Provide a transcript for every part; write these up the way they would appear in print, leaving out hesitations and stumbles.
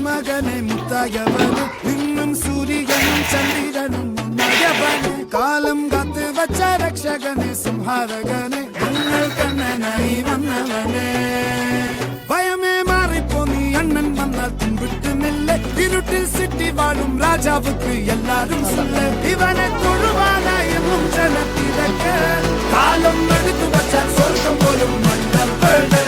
മകനെ മുത്തായവന് ഇന്നും സൂര്യനും ചന്ദ്രനും ഒന്നായവന് കാലം കാത്ത് വച്ച രക്ഷകനെ സംഹാരകനെ ഞങ്ങൾ കണ്ണനായി വന്നവനെ ഭയമേ മാറിപ്പോ നീ അണ്ണൻ വന്നാൽ തുമ്പിട്ടുന്നില്ല ഇരുട്ടിൽ സിറ്റി വാഴും രാജാവുക്ക് എല്ലാരും சொல்ல ഇവനെ തൊഴുവാനായെന്നും ജനത്തിരക്ക് കാലം എടുത്തു വച്ചാൽ സ്വർഗം പോലും മണ്ണൽ വീട്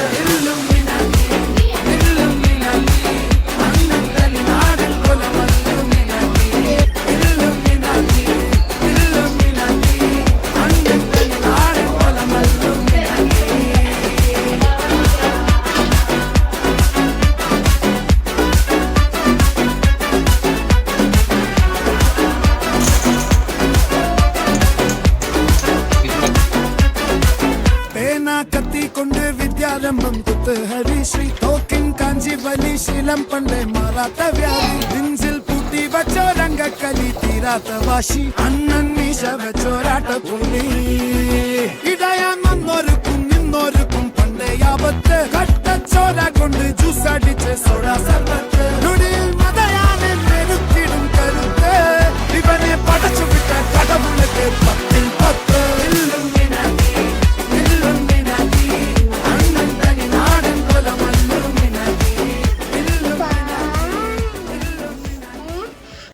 കത്തിക്കൊണ്ട് വിദ്യാരംഭം കുത്ത് ഹരിശ്രീ തോക്കിൻ കാഞ്ചി വലി ശീലം പണ്ടേ മാറാത്ത വ്യാധി നെഞ്ചിൽ പൂട്ടി വച്ചോരംഗക്കലി തീരാത്ത വാശി അണ്ണൻ മീശ വെച്ചോരാട്ട പുലി ഇടയാൻ വന്നോർക്കും നിന്നോർക്കും പണ്ടേ ആപത്ത് കട്ടച്ചോര കൊണ്ട് ജ്യൂസ് അടിച്ച് സോഡ സർബത്ത്